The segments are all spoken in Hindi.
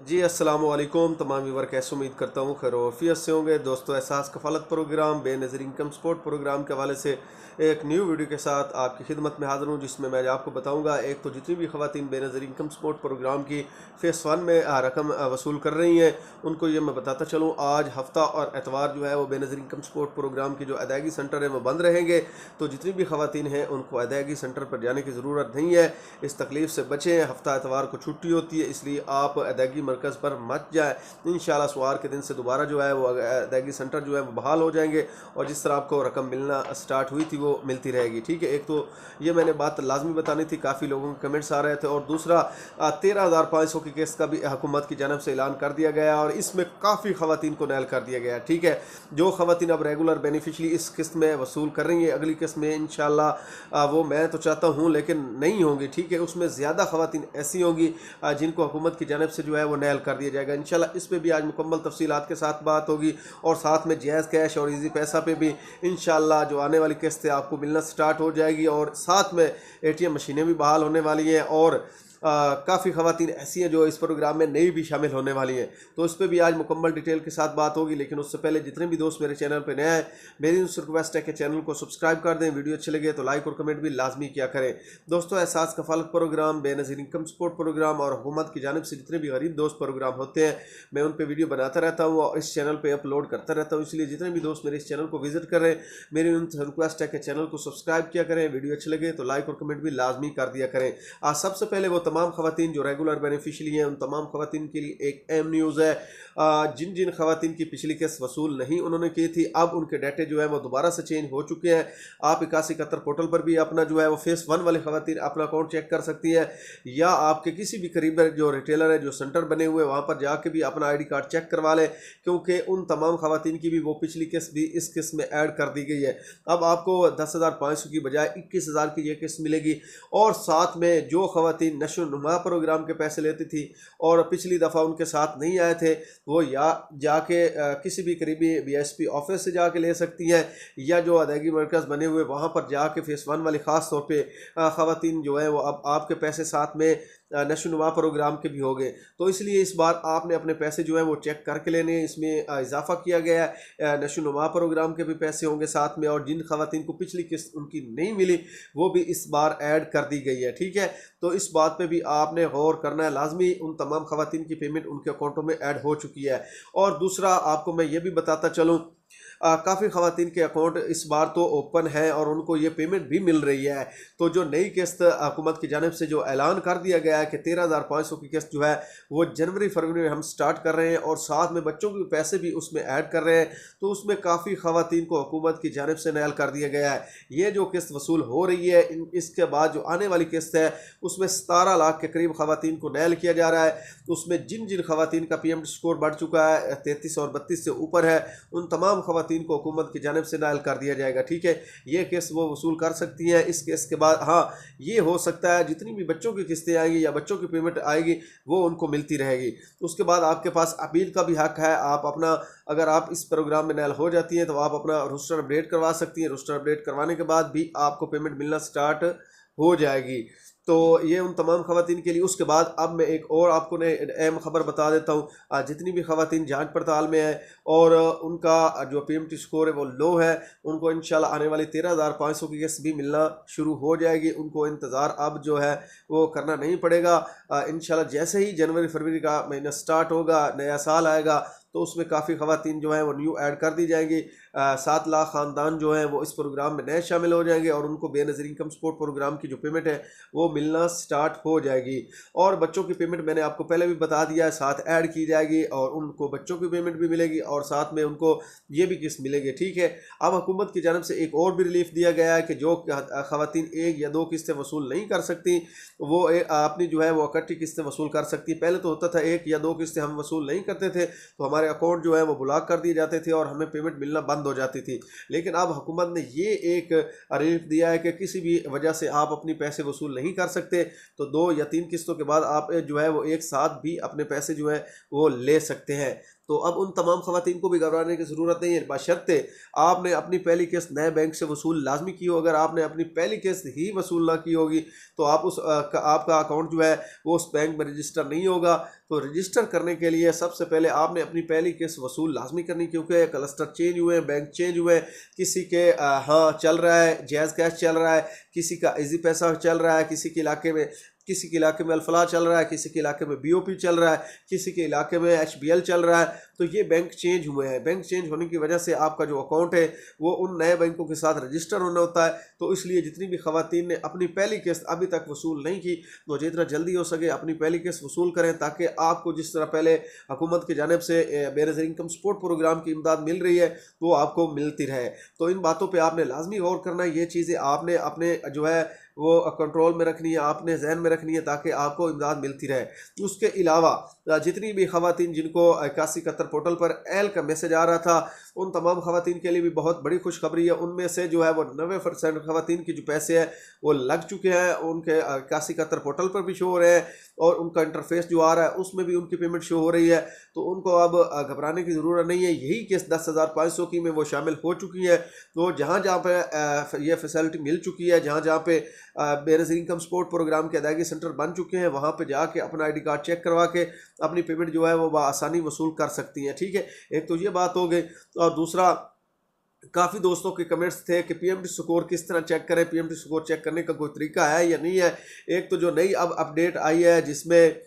जी अस्सलाम वालेकुम तमाम व्यूवर, कैसे उम्मीद करता हूँ खैर वाफियत से होंगे। दोस्तों, Ehsaas Kafaalat program Benazir income support program के हवाले से एक न्यू वीडियो के साथ आपकी खिदमत में हाज़िर हूँ, जिसमें मैं आपको बताऊँगा एक तो जितनी भी ख़वातीन बेनज़ीर इनकम सपोर्ट प्रोग्राम की फ़ेस 1 में रकम वसूल कर रही हैं, उनको ये मैं बताता चलूँ। आज हफ्ता और एतवार जो है वो बेनज़ीर इनकम सपोर्ट प्रोग्राम की जो अदायगी सेंटर है वो बंद रहेंगे। तो जितनी भी ख़वातीन हैं उनको अदायगी सेंटर पर जाने की ज़रूरत नहीं है। इस तकलीफ़ से बचें। हफ्ता एतवार को छुट्टी होती है, इसलिए आप अदायगी मरकज़ पर मत जाए। इंशाल्लाह सोमवार के दिन से दोबारा जो है वो अदायगी सेंटर जो है वो बहाल हो जाएंगे और जिस तरह आपको रकम मिलना स्टार्ट हुई थी वो मिलती रहेगी। ठीक है, एक तो ये मैंने बात लाजमी बतानी थी, काफ़ी लोगों के कमेंट्स आ रहे थे। और दूसरा 13,500 की किस्त का भी हुकूमत की जानब से ऐलान कर दिया गया और इसमें काफ़ी ख़वातीन को नैल कर दिया गया। ठीक है, जो ख़वातीन अब रेगुलर बेनिफिशरी इस किस्त में वसूल कर रही हैं, अगली किस्त में इंशाल्लाह वो मैं तो चाहता हूँ लेकिन नहीं होंगी। ठीक है, उसमें ज़्यादा ख़वातीन ऐसी होंगी जिनको हुकूमत की जानब से जो है वो नैल कर दिया जाएगा। इंशाल्लाह इस पे भी आज मुकम्मल तफसीलात के साथ बात होगी और साथ में जायज़ कैश और इजी पैसा पे भी इंशाल्लाह जो आने वाली किस्त है आपको मिलना स्टार्ट हो जाएगी। और साथ में एटीएम मशीनें भी बहाल होने वाली हैं और काफ़ी ख़वातीन ऐसी हैं जो इस प्रोग्राम में नई भी शामिल होने वाली हैं। तो उस पर भी आज मुकम्मल डिटेल के साथ बात होगी। लेकिन उससे पहले जितने भी दोस्त मेरे चैनल पर नए हैं, मेरी उनसे रिक्वेस्ट है कि चैनल को सब्सक्राइब कर दें। वीडियो अच्छे लगे तो लाइक और कमेंट भी लाजमी किया करें। दोस्तों, Ehsaas Kafaalat program Benazir income support program और हुकूमत की जानिब से जितने भी गरीब दोस्त प्रोग्राम होते हैं, मैं उन पर वीडियो बनाता रहता हूँ और इस चैनल पर अपलोड करता रहता हूँ। इसलिए जितने भी दोस्त मेरे इस चैनल को विजिट कर रहे हैं, मेरी उनसे रिक्वेस्ट है कि चैनल को सब्सक्राइब किया करें। वीडियो अच्छे लगे तो लाइक और कमेंट भी लाजमी कर दिया करें। आज सबसे पहले वो तमाम ख़वातीन जो रेगुलर बेनिफिशरी हैं, उन तमाम ख़वातीन के लिए एक अहम न्यूज़ है। जिन जिन ख़वातीन की पिछली किस्त वसूल नहीं उन्होंने की थी, अब उनके डाटे जो है वो दोबारा से चेंज हो चुके हैं। आप 8171 पोर्टल पर भी अपना जो है वो फेस 1 वाले ख़वातीन अपना अकाउंट चेक कर सकती हैं, या आपके किसी भी करीब जो रिटेलर है, जो सेंटर बने हुए, वहाँ पर जाके भी अपना ID कार्ड चेक करवा लें, क्योंकि उन तमाम ख़वातीन की भी वो पिछली किस्त भी इस किस्त में ऐड कर दी गई है। अब आपको 10,500 की बजाय 21,000 की ये किस्त मिलेगी। और साथ में जो ख़वातीन नशो-नुमा प्रोग्राम के पैसे लेती थी और पिछली दफ़ा उनके साथ नहीं आए थे, वो या जाके किसी भी करीबी BSP ऑफिस से जाके ले सकती हैं, या जो अदायगी मरकज़ बने हुए वहाँ पर जाके फेस 1 वाले ख़ास तौर पे ख़वातीन जो है वो अब आपके पैसे साथ में नशोनुमा प्रोग्राम के भी हो गए। तो इसलिए इस बार आपने अपने पैसे जो है वो चेक करके लेने हैं। इसमें इजाफा किया गया है, नशोनुमा प्रोग्राम के भी पैसे होंगे साथ में, और जिन ख़वातीन को पिछली किस्त उनकी नहीं मिली वो भी इस बार ऐड कर दी गई है। ठीक है, तो इस बात पे भी आपने गौर करना है लाजमी। उन तमाम ख़वातीन की पेमेंट उनके अकाउंटों में ऐड हो चुकी है। और दूसरा आपको मैं ये भी बताता चलूँ, काफ़ी ख़वातीन के अकाउंट इस बार तो ओपन है और उनको ये पेमेंट भी मिल रही है। तो जो नई किस्त हुकूमत की जानिब से जो ऐलान कर दिया गया है कि 13,500 की किस्त जो है वो जनवरी फरवरी में हम स्टार्ट कर रहे हैं और साथ में बच्चों के पैसे भी उसमें ऐड कर रहे हैं, तो उसमें काफ़ी ख़वातीन को हुकूमत की जानिब से नैल कर दिया गया है। ये जो किस्त वसूल हो रही है, इसके बाद जो आने वाली किस्त है उसमें 17 लाख के करीब ख़वातीन को नैल किया जा रहा है। उसमें जिन जिन ख़वातीन का PMT स्कोर बढ़ चुका है, 33 और 32 से ऊपर है, उन तमाम ख़वातीन को हुकूमत की जानिब से नायल कर दिया जाएगा। ठीक है, ये किस्त वो वसूल कर सकती हैं। इस किस्त के बाद हाँ, ये हो सकता है जितनी भी बच्चों की किस्तें आएंगी या बच्चों की पेमेंट आएगी वो उनको मिलती रहेगी। उसके बाद आपके पास अपील का भी हक है। आप अपना, अगर आप इस प्रोग्राम में नायल हो जाती हैं तो आप अपना रोस्टर अपडेट करवा सकती हैं। रोस्टर अपडेट करवाने के बाद भी आपको पेमेंट मिलना स्टार्ट हो जाएगी। तो ये उन तमाम ख़वातीन के लिए। उसके बाद अब मैं एक और आपको ने अहम ख़बर बता देता हूँ। जितनी भी ख़वातीन जांच पड़ताल में है और उनका जो PMT स्कोर है वो लो है, उनको इंशाल्लाह आने वाली 13,500 की किस्त भी मिलना शुरू हो जाएगी। उनको इंतज़ार अब जो है वो करना नहीं पड़ेगा। इंशाल्लाह जैसे ही जनवरी फरवरी का महीना स्टार्ट होगा, नया साल आएगा, तो उसमें काफ़ी ख़वातीन जो हैं वो न्यू ऐड कर दी जाएंगी। 7 लाख ख़ानदान जो हैं वो इस प्रोग्राम में नए शामिल हो जाएंगे और उनको बेनज़ीर इनकम सपोर्ट प्रोग्राम की जो पेमेंट है वो मिलना स्टार्ट हो जाएगी। और बच्चों की पेमेंट मैंने आपको पहले भी बता दिया है, साथ ऐड की जाएगी और उनको बच्चों की पेमेंट भी मिलेगी और साथ में उनको ये भी किस्त मिलेगी। ठीक है, अब हुकूमत की जानब से एक और भी रिलीफ दिया गया है कि जो ख़वातीन 1 या 2 किस्तें वसूल नहीं कर सकती वो अपनी जो है वो इकट्ठी किस्तें वसूल कर सकती। पहले तो होता था 1 या 2 किस्तें हम वसूल नहीं करते थे तो हमारे अकाउंट जो है वो ब्लॉक कर दिए जाते थे और हमें पेमेंट मिलना बंद हो जाती थी। लेकिन अब हुकूमत ने ये एक रिलीफ दिया है कि किसी भी वजह से आप अपनी पैसे वसूल नहीं कर सकते तो 2 या 3 किस्तों के बाद आप जो है वो एक साथ भी अपने पैसे जो है वो ले सकते हैं। तो अब उन तमाम खवातीन को भी घबराने की ज़रूरत नहीं है, बशर्ते आपने अपनी पहली किस्त नए बैंक से वसूल लाजमी की हो। अगर आपने अपनी पहली किस्त ही वसूल ना की होगी तो आप आपका अकाउंट जो है वो उस बैंक में रजिस्टर नहीं होगा। तो रजिस्टर करने के लिए सबसे पहले आपने अपनी पहली किस्त वसूल लाजमी करनी, क्योंकि क्लस्टर चेंज हुए हैं, बैंक चेंज हुए हैं। किसी के हाँ चल रहा है जैज़ कैश चल रहा है, किसी का इजी पैसा चल रहा है, किसी के इलाके में अल्फला चल रहा है, किसी के इलाके में बीओपी चल रहा है, किसी के इलाके में एचबीएल चल रहा है। तो ये बैंक चेंज हुए हैं। बैंक चेंज होने की वजह से आपका जो अकाउंट है वो उन नए बैंकों के साथ रजिस्टर होना होता है। तो इसलिए जितनी भी खवातीन ने अपनी पहली किस्त अभी तक वसूल नहीं की, तो जितना जल्दी हो सके अपनी पहली किस्त वसूल करें, ताकि आपको जिस तरह पहले हुकूमत की जानिब से बेनज़ीर इनकम सपोर्ट प्रोग्राम की इमदाद मिल रही है वो आपको मिलती रहे। तो इन बातों पर आपने लाजमी गौर करना है। ये चीज़ें आपने अपने जो है वो कंट्रोल में रखनी है, आपने जहन में रखनी है, ताकि आपको इमदाद मिलती रहे। उसके अलावा जितनी भी खवातीन जिनको 8171 पोर्टल पर एल का मैसेज आ रहा था, उन तमाम खवातीन के लिए भी बहुत बड़ी खुशखबरी है। उनमें से जो है वो 90% खवातीन की जो पैसे हैं वो लग चुके हैं, उनके 8171 पोर्टल पर भी शो हो रहे हैं, और उनका इंटरफेस जो आ रहा है उसमें भी उनकी पेमेंट शो हो रही है। तो उनको अब घबराने की ज़रूरत नहीं है। यही किस्त 10,500 की में वो शामिल हो चुकी है। तो जहाँ जहाँ पे ये फैसिलिटी मिल चुकी है, जहाँ जहाँ पे बेनज़ीर इनकम सपोर्ट प्रोग्राम के अदायगी सेंटर बन चुके हैं, वहाँ पे जाके अपना ID कार्ड चेक करवा के अपनी पेमेंट जो है वो आसानी वसूल कर सकती हैं। ठीक है, एक तो ये बात हो गई। और दूसरा, काफ़ी दोस्तों के कमेंट्स थे कि पीएमटी स्कोर किस तरह चेक करें, पीएमटी स्कोर चेक करने का कोई तरीका है या नहीं है। एक तो जो नई अब अपडेट आई है जिसमें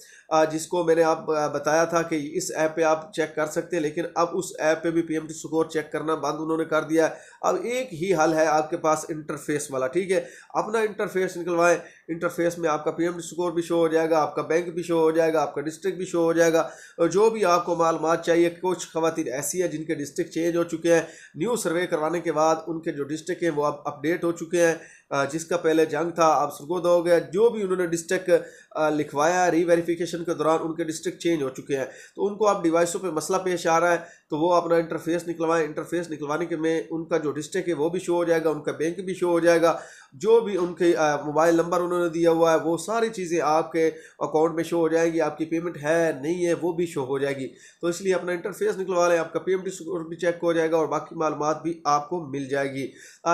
जिसको मैंने आप बताया था कि इस ऐप पे आप चेक कर सकते हैं, लेकिन अब उस ऐप पे भी पीएमटी स्कोर चेक करना बंद उन्होंने कर दिया है। अब एक ही हल है आपके पास, इंटरफेस वाला। ठीक है, अपना इंटरफेस निकलवाएं। इंटरफेस में आपका पीएमटी स्कोर भी शो हो जाएगा, आपका बैंक भी शो हो जाएगा, आपका डिस्ट्रिक्ट भी शो हो जाएगा, और जो भी आपको मालूमात चाहिए। कुछ खवातीन ऐसी है जिनके डिस्ट्रिक्ट चेंज हो चुके हैं, न्यू सर्वे करवाने के बाद उनके जो डिस्ट्रिक्ट हैं वो अब अपडेट हो चुके हैं। जिसका पहले जंग था अब सुरगोदा हो गया। जो भी उन्होंने डिस्ट्रिक्ट लिखवाया रीवेरिफिकेशन के दौरान उनके डिस्ट्रिक्ट चेंज हो चुके हैं, तो उनको अब डिवाइसों पे मसला पेश आ रहा है, तो वो अपना इंटरफेस निकलवाएं। इंटरफेस निकलवाने के में उनका जो डिस्ट्रिक्ट है वो भी शो हो जाएगा, उनका बैंक भी शो हो जाएगा, जो भी उनके मोबाइल नंबर उन्होंने दिया हुआ है वो सारी चीज़ें आपके अकाउंट में शो हो जाएंगी। आपकी पेमेंट है नहीं है वो भी शो हो जाएगी। तो इसलिए अपना इंटरफेस निकलवा लें, आपका पीएमटी स्कोर भी चेक हो जाएगा और बाकी मालूमात भी आपको मिल जाएगी।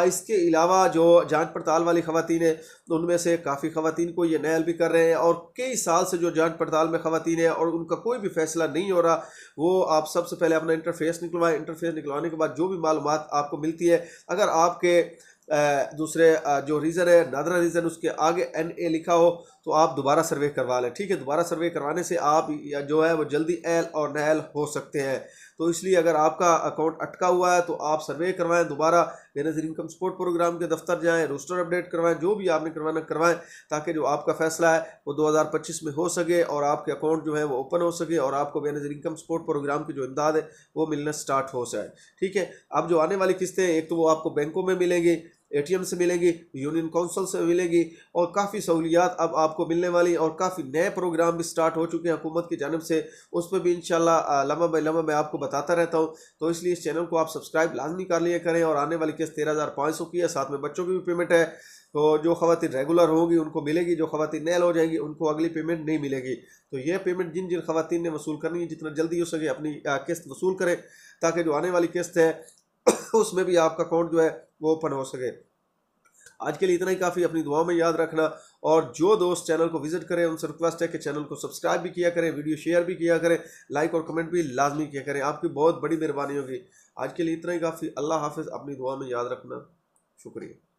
इसके अलावा जो जांच पड़ताल वाली खवातीन है, उनमें से काफ़ी खवातीन को ये नैल भी कर रहे हैं, और कई साल से जो जांच पड़ताल में खवातीन है और उनका कोई भी फैसला नहीं हो रहा, वो आप सबसे पहले अपना इंटरफेस निकलवाएं। इंटरफेस निकलवाने के बाद जो भी मालूमात आपको मिलती है, अगर आपके दूसरे जो रीज़न है नादरा रीज़न उसके आगे NA लिखा हो तो आप दोबारा सर्वे करवा लें। ठीक है, दोबारा सर्वे करवाने से आप जो है वो जल्दी एल और नैल हो सकते हैं। तो इसलिए अगर आपका अकाउंट अटका हुआ है तो आप सर्वे करवाएं, दोबारा बेनज़ीर इनकम सपोर्ट प्रोग्राम के दफ्तर जाएं, रोस्टर अपडेट करवाएं, जो भी आपने करवाना करवाएं, ताकि जो आपका फैसला है वो 2025 में हो सके और आपके अकाउंट जो है वो ओपन हो सके और आपको बेनज़ीर इनकम सपोर्ट प्रोग्राम की जो इमदाद है वो मिलना स्टार्ट हो जाए। ठीक है, अब जो आने वाली किस्तें एक तो वो आपको बैंकों में मिलेंगी, ATM से मिलेगी, यूनियन काउंसिल से मिलेगी, और काफ़ी सहूलियात अब आपको मिलने वाली, और काफ़ी नए प्रोग्राम भी स्टार्ट हो चुके हैं हुकूमत की जानिब से। उस पर भी इंशाल्लाह लम्हा बाई लम्हा मैं आपको बताता रहता हूँ। तो इसलिए इस चैनल को आप सब्सक्राइब लाजमी कर लिया करें। और आने वाली किस्त 13,500 की है, साथ में बच्चों की भी पेमेंट है। तो जो खवातीन रेगुलर होंगी उनको मिलेगी, जो खवातीन नैल हो जाएंगी उनको अगली पेमेंट नहीं मिलेगी। तो ये पेमेंट जिन जिन खवातीन ने वसूल करनी है, जितना जल्दी हो सके अपनी किस्त वसूल करें, ताकि जो आने वाली किस्त है उसमें भी आपका अकाउंट जो है वो ओपन हो सके। आज के लिए इतना ही काफ़ी। अपनी दुआ में याद रखना, और जो दोस्त चैनल को विजिट करें उनसे रिक्वेस्ट है कि चैनल को सब्सक्राइब भी किया करें, वीडियो शेयर भी किया करें, लाइक और कमेंट भी लाजमी किया करें। आपकी बहुत बड़ी मेहरबानी होगी। आज के लिए इतना ही काफ़ी। अल्लाह हाफिज़। अपनी दुआ में याद रखना। शुक्रिया।